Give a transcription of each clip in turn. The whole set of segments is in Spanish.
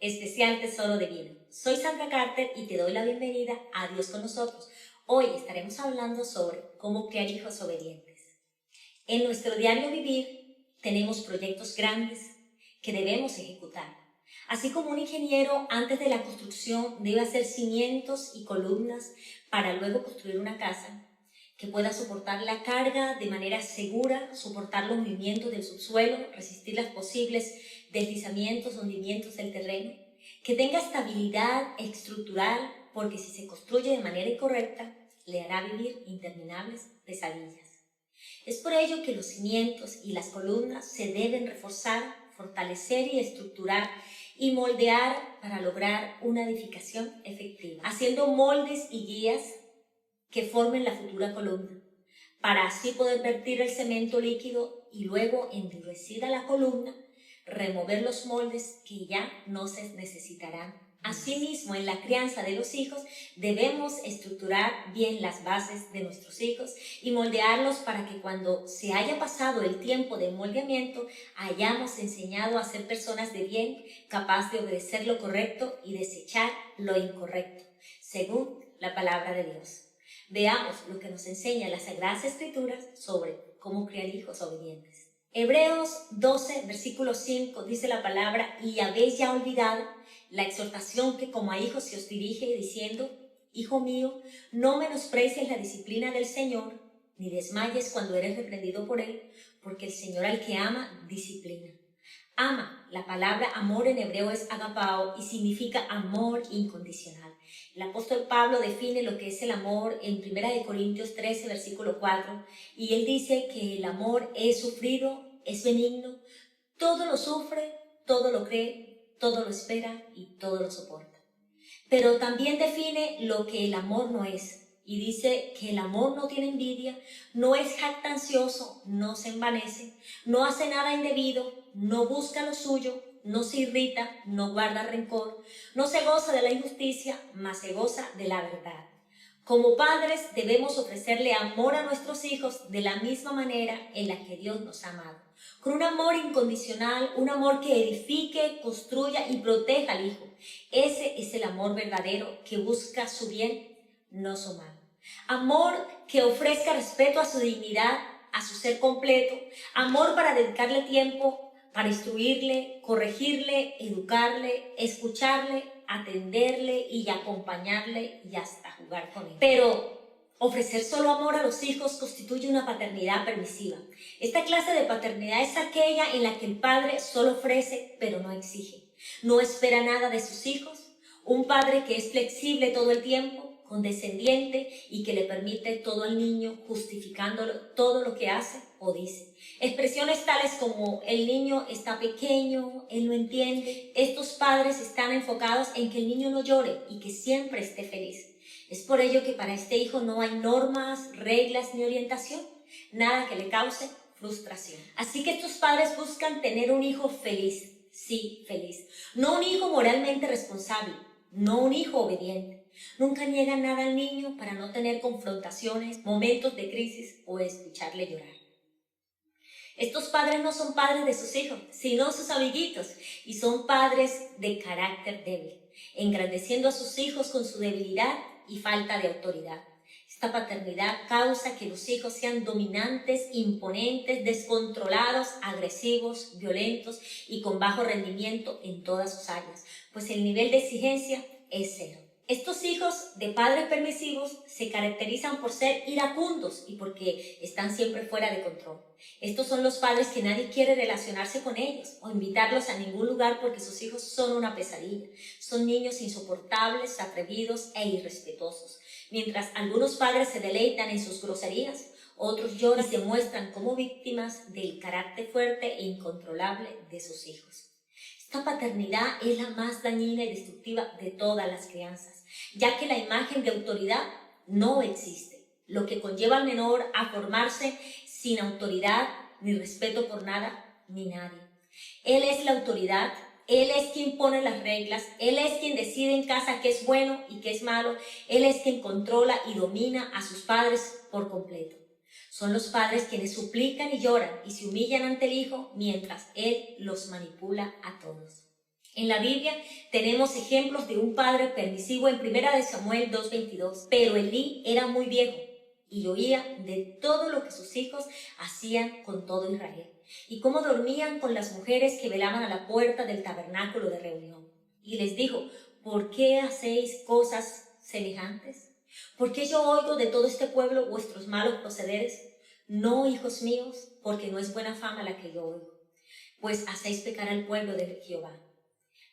especial Tesoro de Vida. Soy Sandra Carter y te doy la bienvenida a Dios con nosotros. Hoy estaremos hablando sobre cómo criar hijos obedientes. En nuestro diario vivir tenemos proyectos grandes que debemos ejecutar. Así como un ingeniero antes de la construcción debe hacer cimientos y columnas para luego construir una casa que pueda soportar la carga de manera segura, soportar los movimientos del subsuelo, resistir los posibles deslizamientos, hundimientos del terreno, que tenga estabilidad estructural, porque si se construye de manera incorrecta, le hará vivir interminables pesadillas. Es por ello que los cimientos y las columnas se deben reforzar, fortalecer y estructurar y moldear para lograr una edificación efectiva, haciendo moldes y guías que formen la futura columna, para así poder vertir el cemento líquido y luego, endurecida la columna, remover los moldes que ya no se necesitarán. Asimismo, en la crianza de los hijos debemos estructurar bien las bases de nuestros hijos y moldearlos para que cuando se haya pasado el tiempo de moldeamiento hayamos enseñado a ser personas de bien, capaz de obedecer lo correcto y desechar lo incorrecto, según la palabra de Dios. Veamos lo que nos enseña las Sagradas Escrituras sobre cómo criar hijos obedientes. Hebreos 12, versículo 5 dice la palabra: y habéis ya olvidado la exhortación que como a hijos se os dirige, diciendo: Hijo mío, no menosprecies la disciplina del Señor, ni desmayes cuando eres reprendido por Él, porque el Señor al que ama, disciplina. Ama, la palabra amor en hebreo es agapao y significa amor incondicional. El apóstol Pablo define lo que es el amor en 1 Corintios 13, versículo 4, y él dice que el amor es sufrido, es benigno, todo lo sufre, todo lo cree, todo lo espera y todo lo soporta. Pero también define lo que el amor no es, y dice que el amor no tiene envidia, no es jactancioso, no se envanece, no hace nada indebido, no busca lo suyo, no se irrita, no guarda rencor, no se goza de la injusticia, mas se goza de la verdad. Como padres debemos ofrecerle amor a nuestros hijos de la misma manera en la que Dios nos ha amado, con un amor incondicional, un amor que edifique, construya y proteja al hijo. Ese es el amor verdadero que busca su bien, no su mal. Amor que ofrezca respeto a su dignidad, a su ser completo, amor para dedicarle tiempo, para instruirle, corregirle, educarle, escucharle, atenderle y acompañarle y hasta jugar con él. Pero ofrecer solo amor a los hijos constituye una paternidad permisiva. Esta clase de paternidad es aquella en la que el padre solo ofrece pero no exige. No espera nada de sus hijos. Un padre que es flexible todo el tiempo, condescendiente y que le permite todo al niño, justificándolo todo lo que hace o dice. Expresiones tales como: el niño está pequeño, él no entiende. Estos padres están enfocados en que el niño no llore y que siempre esté feliz. Es por ello que para este hijo no hay normas, reglas ni orientación, nada que le cause frustración. Así que estos padres buscan tener un hijo feliz, sí, feliz. No un hijo moralmente responsable, no un hijo obediente. Nunca niegan nada al niño para no tener confrontaciones, momentos de crisis o escucharle llorar. Estos padres no son padres de sus hijos, sino sus amiguitos, y son padres de carácter débil, engrandeciendo a sus hijos con su debilidad y falta de autoridad. Esta paternidad causa que los hijos sean dominantes, imponentes, descontrolados, agresivos, violentos y con bajo rendimiento en todas sus áreas, pues el nivel de exigencia es cero. Estos hijos de padres permisivos se caracterizan por ser iracundos y porque están siempre fuera de control. Estos son los padres que nadie quiere relacionarse con ellos o invitarlos a ningún lugar porque sus hijos son una pesadilla. Son niños insoportables, atrevidos e irrespetuosos. Mientras algunos padres se deleitan en sus groserías, otros lloran y se muestran como víctimas del carácter fuerte e incontrolable de sus hijos. Esta paternidad es la más dañina y destructiva de todas las crianzas, ya que la imagen de autoridad no existe, lo que conlleva al menor a formarse sin autoridad ni respeto por nada ni nadie. Él es la autoridad, él es quien pone las reglas, él es quien decide en casa qué es bueno y qué es malo, él es quien controla y domina a sus padres por completo. Son los padres quienes suplican y lloran y se humillan ante el hijo mientras él los manipula a todos. En la Biblia tenemos ejemplos de un padre permisivo en 1 Samuel 2:22, pero Elí era muy viejo y oía de todo lo que sus hijos hacían con todo Israel y cómo dormían con las mujeres que velaban a la puerta del tabernáculo de reunión. Y les dijo: ¿por qué hacéis cosas semejantes? ¿Por qué yo oigo de todo este pueblo vuestros malos procederes? No, hijos míos, porque no es buena fama la que yo oigo, pues hacéis pecar al pueblo de Jehová.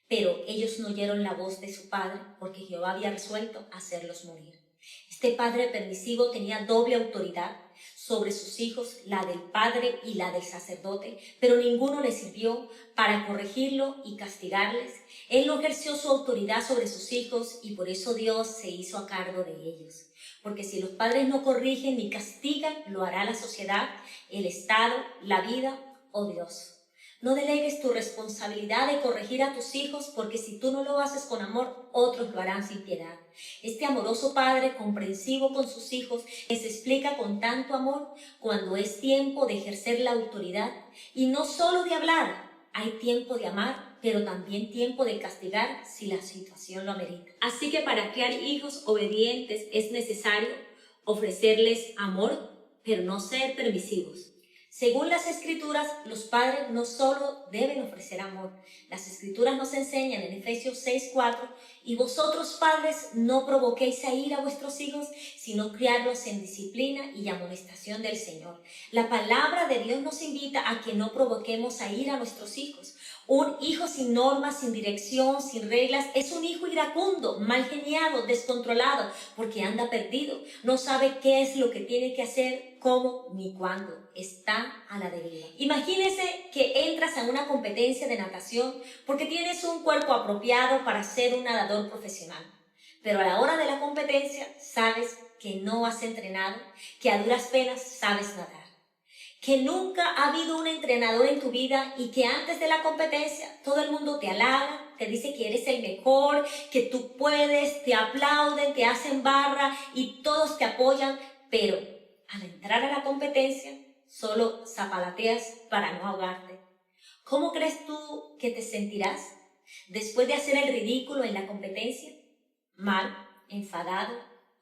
Pero ellos no oyeron la voz de su padre, porque Jehová había resuelto hacerlos morir. Este padre permisivo tenía doble autoridad sobre sus hijos, la del padre y la del sacerdote, pero ninguno le sirvió para corregirlo y castigarles. Él no ejerció su autoridad sobre sus hijos y por eso Dios se hizo a cargo de ellos. Porque si los padres no corrigen ni castigan, lo hará la sociedad, el Estado, la vida o Dios. No delegues tu responsabilidad de corregir a tus hijos, porque si tú no lo haces con amor, otros lo harán sin piedad. Este amoroso padre, comprensivo con sus hijos, les explica con tanto amor cuando es tiempo de ejercer la autoridad y no solo de hablar. Hay tiempo de amar, pero también tiempo de castigar si la situación lo amerita. Así que para criar hijos obedientes es necesario ofrecerles amor, pero no ser permisivos. Según las Escrituras, los padres no solo deben ofrecer amor. Las Escrituras nos enseñan en Efesios 6:4: y vosotros, padres, no provoquéis a ira a vuestros hijos, sino criarlos en disciplina y amonestación del Señor. La palabra de Dios nos invita a que no provoquemos a ira a nuestros hijos. Un hijo sin normas, sin dirección, sin reglas, es un hijo iracundo, mal geniado, descontrolado, porque anda perdido. No sabe qué es lo que tiene que hacer, cómo ni cuándo. Está a la deriva. Imagínese que entras a una competencia de natación porque tienes un cuerpo apropiado para ser un nadador profesional. Pero a la hora de la competencia sabes que no has entrenado, que a duras penas sabes nadar. Que nunca ha habido un entrenador en tu vida y que antes de la competencia todo el mundo te halaga, te dice que eres el mejor, que tú puedes, te aplauden, te hacen barra y todos te apoyan, pero al entrar a la competencia solo zapalateas para no ahogarte. ¿Cómo crees tú que te sentirás después de hacer el ridículo en la competencia? Mal, enfadado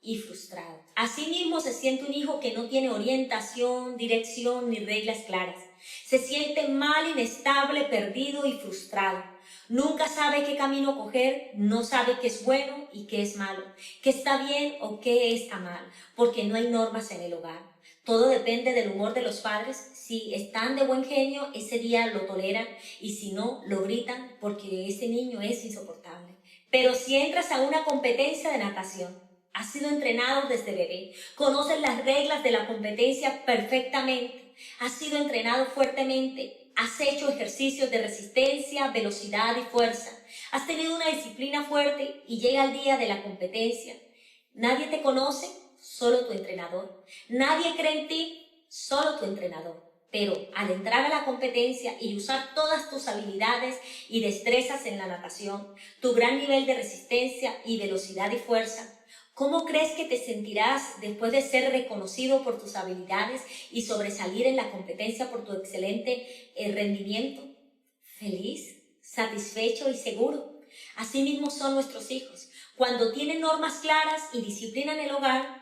y frustrado. Asimismo se siente un hijo que no tiene orientación, dirección ni reglas claras. Se siente mal, inestable, perdido y frustrado. Nunca sabe qué camino coger, no sabe qué es bueno y qué es malo, qué está bien o qué está mal, porque no hay normas en el hogar. Todo depende del humor de los padres. Si están de buen genio, ese día lo toleran, y si no, lo gritan porque ese niño es insoportable. Pero si entras a una competencia de natación, has sido entrenado desde bebé, conoces las reglas de la competencia perfectamente, has sido entrenado fuertemente, has hecho ejercicios de resistencia, velocidad y fuerza, has tenido una disciplina fuerte y llega el día de la competencia. Nadie te conoce, solo tu entrenador. Nadie cree en ti, solo tu entrenador. Pero al entrar a la competencia y usar todas tus habilidades y destrezas en la natación, tu gran nivel de resistencia y velocidad y fuerza, ¿cómo crees que te sentirás después de ser reconocido por tus habilidades y sobresalir en la competencia por tu excelente rendimiento? Feliz, satisfecho y seguro. Asimismo son nuestros hijos. Cuando tienen normas claras y disciplina en el hogar,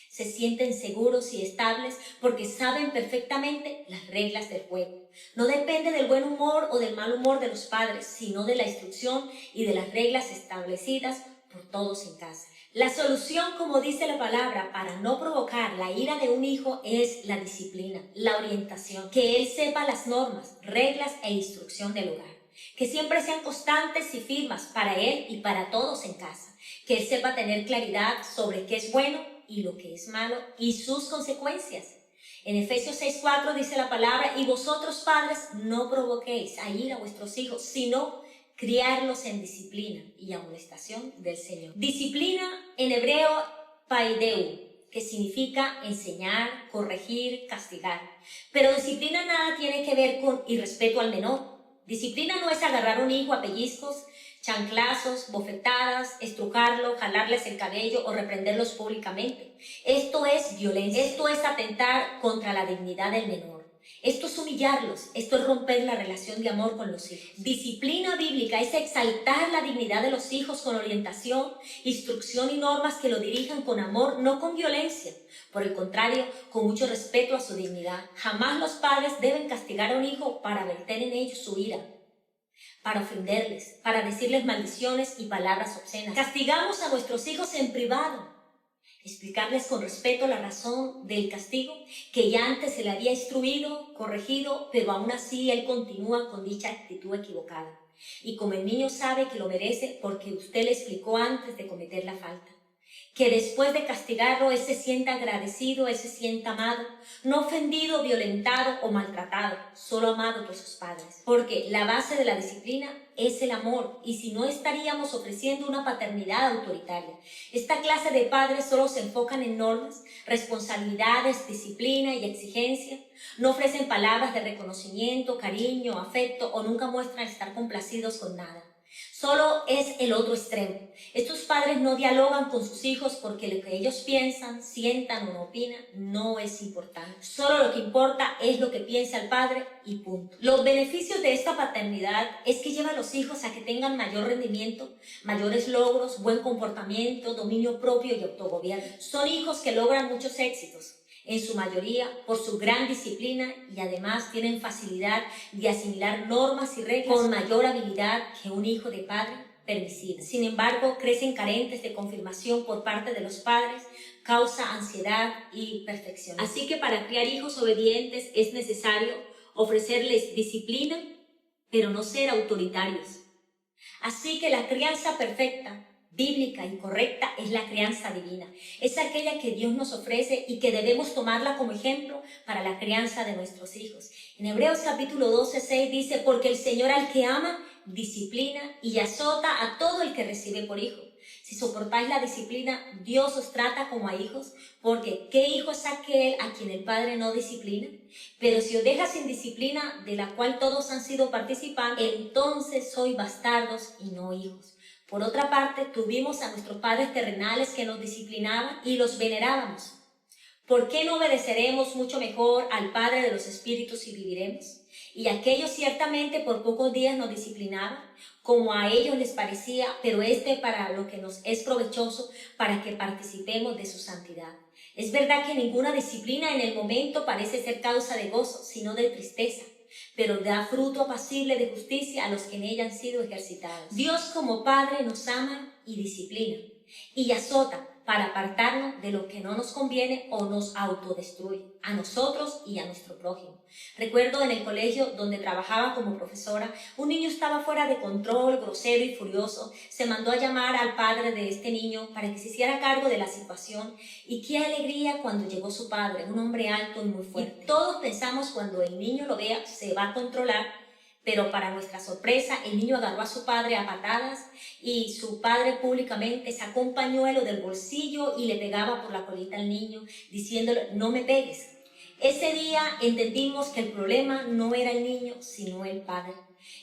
se sienten seguros y estables porque saben perfectamente las reglas del juego. No depende del buen humor o del mal humor de los padres, sino de la instrucción y de las reglas establecidas por todos en casa. La solución, como dice la palabra, para no provocar la ira de un hijo es la disciplina, la orientación, que él sepa las normas, reglas e instrucción del hogar, que siempre sean constantes y firmes para él y para todos en casa, que él sepa tener claridad sobre qué es bueno y lo que es malo y sus consecuencias. En Efesios 6:4 dice la palabra: y vosotros, padres, no provoquéis a ira a vuestros hijos, sino criarlos en disciplina y amonestación del Señor. Disciplina en hebreo paideu, que significa enseñar, corregir, castigar. Pero disciplina nada tiene que ver con irrespeto al menor. Disciplina no es agarrar a un hijo a pellizcos, chanclazos, bofetadas, estrujarlo, jalarles el cabello o reprenderlos públicamente. Esto es violencia, esto es atentar contra la dignidad del menor. Esto es humillarlos, esto es romper la relación de amor con los hijos. Disciplina bíblica es exaltar la dignidad de los hijos con orientación, instrucción y normas que lo dirijan con amor, no con violencia. Por el contrario, con mucho respeto a su dignidad. Jamás los padres deben castigar a un hijo para verter en ellos su ira, para ofenderles, para decirles maldiciones y palabras obscenas. Castigamos a nuestros hijos en privado. Explicarles con respeto la razón del castigo, que ya antes se le había instruido, corregido, pero aún así él continúa con dicha actitud equivocada. Y como el niño sabe que lo merece porque usted le explicó antes de cometer la falta. Que después de castigarlo él se sienta agradecido, él se sienta amado, no ofendido, violentado o maltratado, solo amado por sus padres. Porque la base de la disciplina es el amor, y si no estaríamos ofreciendo una paternidad autoritaria. Esta clase de padres solo se enfocan en normas, responsabilidades, disciplina y exigencia. No ofrecen palabras de reconocimiento, cariño, afecto o nunca muestran estar complacidos con nada. Solo es el otro extremo. Estos padres no dialogan con sus hijos porque lo que ellos piensan, sientan o opinan no es importante. Solo lo que importa es lo que piensa el padre y punto. Los beneficios de esta paternidad es que lleva a los hijos a que tengan mayor rendimiento, mayores logros, buen comportamiento, dominio propio y autogobierno. Son hijos que logran muchos éxitos, en su mayoría por su gran disciplina, y además tienen facilidad de asimilar normas y reglas con mayor habilidad que un hijo de padre permisivo. Sin embargo, crecen carentes de confirmación por parte de los padres, causa ansiedad y perfeccionismo. Así que para criar hijos obedientes es necesario ofrecerles disciplina, pero no ser autoritarios. Así que la crianza perfecta, bíblica y correcta es la crianza divina. Es aquella que Dios nos ofrece y que debemos tomarla como ejemplo para la crianza de nuestros hijos. En Hebreos capítulo 12:6 dice: porque el Señor al que ama, disciplina y azota a todo el que recibe por hijo. Si soportáis la disciplina, Dios os trata como a hijos, porque ¿qué hijo es aquel a quien el Padre no disciplina? Pero si os deja sin disciplina, de la cual todos han sido participantes, entonces sois bastardos y no hijos. Por otra parte, tuvimos a nuestros padres terrenales que nos disciplinaban y los venerábamos. ¿Por qué no obedeceremos mucho mejor al Padre de los Espíritus y viviremos? Y aquellos ciertamente por pocos días nos disciplinaban, como a ellos les parecía, pero para lo que nos es provechoso, para que participemos de su santidad. Es verdad que ninguna disciplina en el momento parece ser causa de gozo, sino de tristeza, pero da fruto apacible de justicia a los que en ella han sido ejercitados. Dios como Padre nos ama y disciplina, y azota para apartarnos de lo que no nos conviene o nos autodestruye, a nosotros y a nuestro prójimo. Recuerdo en el colegio donde trabajaba como profesora, un niño estaba fuera de control, grosero y furioso. Se mandó a llamar al padre de este niño para que se hiciera cargo de la situación, y qué alegría cuando llegó su padre, un hombre alto y muy fuerte. Y todos pensamos cuando el niño lo vea se va a controlar, pero para nuestra sorpresa el niño agarró a su padre a patadas y su padre públicamente sacó un pañuelo del bolsillo y le pegaba por la colita al niño diciéndole: no me pegues. Ese día entendimos que el problema no era el niño, sino el padre.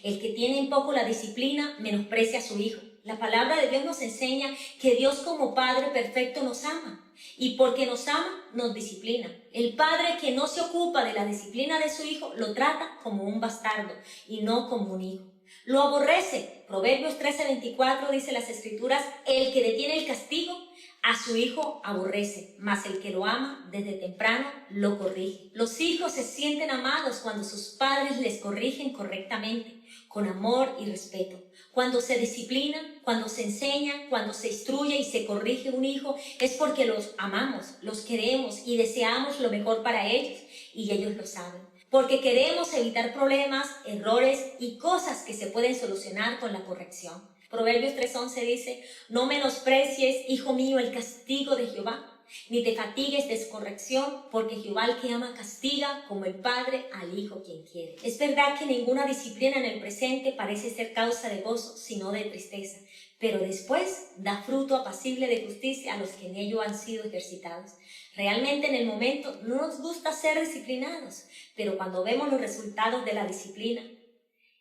El que tiene en poco la disciplina menosprecia a su hijo. La palabra de Dios nos enseña que Dios como Padre perfecto nos ama, y porque nos ama, nos disciplina. El padre que no se ocupa de la disciplina de su hijo lo trata como un bastardo y no como un hijo. Lo aborrece. Proverbios 13:24 dice las Escrituras: el que detiene el castigo a su hijo aborrece, mas el que lo ama desde temprano lo corrige. Los hijos se sienten amados cuando sus padres les corrigen correctamente, con amor y respeto. Cuando se disciplinan, cuando se enseñan, cuando se instruye y se corrige un hijo, es porque los amamos, los queremos y deseamos lo mejor para ellos, y ellos lo saben. Porque queremos evitar problemas, errores y cosas que se pueden solucionar con la corrección. Proverbios 3:11 dice: no menosprecies, hijo mío, el castigo de Jehová, ni te fatigues de corrección, porque Jehová al que ama castiga, como el padre al hijo quien quiere. Es verdad que ninguna disciplina en el presente parece ser causa de gozo, sino de tristeza, pero después da fruto apacible de justicia a los que en ello han sido ejercitados. Realmente en el momento no nos gusta ser disciplinados, pero cuando vemos los resultados de la disciplina,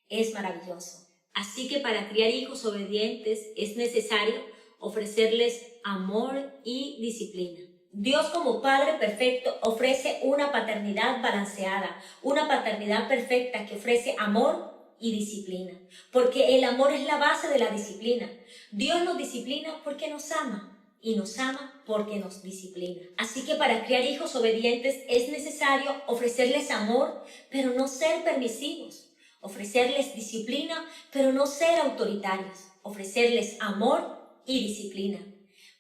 es maravilloso. Así que para criar hijos obedientes es necesario ofrecerles amor y disciplina. Dios como Padre perfecto ofrece una paternidad balanceada, una paternidad perfecta que ofrece amor y disciplina, porque el amor es la base de la disciplina. Dios nos disciplina porque nos ama y nos ama porque nos disciplina. Así que para criar hijos obedientes es necesario ofrecerles amor, pero no ser permisivos, ofrecerles disciplina, pero no ser autoritarios, ofrecerles amor y disciplina.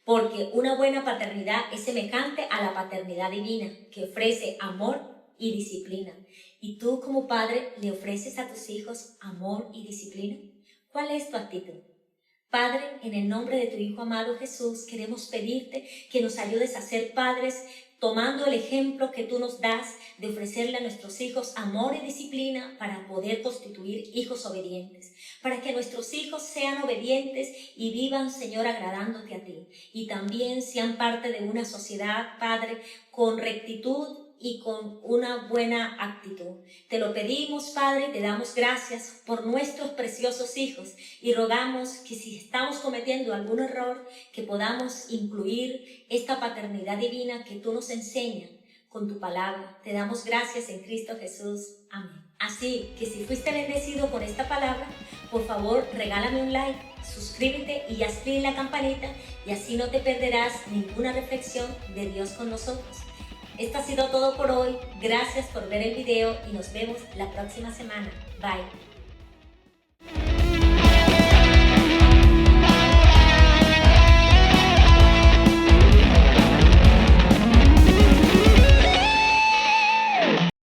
Porque una buena paternidad es semejante a la paternidad divina, que ofrece amor y disciplina. ¿Y tú como padre le ofreces a tus hijos amor y disciplina? ¿Cuál es tu actitud? Padre, en el nombre de tu Hijo amado Jesús, queremos pedirte que nos ayudes a ser padres tomando el ejemplo que tú nos das de ofrecerle a nuestros hijos amor y disciplina para poder constituir hijos obedientes, para que nuestros hijos sean obedientes y vivan, Señor, agradándote a ti, y también sean parte de una sociedad, Padre, con rectitud y con una buena actitud. Te lo pedimos, Padre, y te damos gracias por nuestros preciosos hijos y rogamos que si estamos cometiendo algún error, que podamos incluir esta paternidad divina que tú nos enseñas con tu palabra. Te damos gracias en Cristo Jesús. Amén. Así que si fuiste bendecido con esta palabra, por favor regálame un like, suscríbete y haz clic en la campanita y así no te perderás ninguna reflexión de Dios con nosotros. Esto ha sido todo por hoy. Gracias por ver el video y nos vemos la próxima semana. Bye.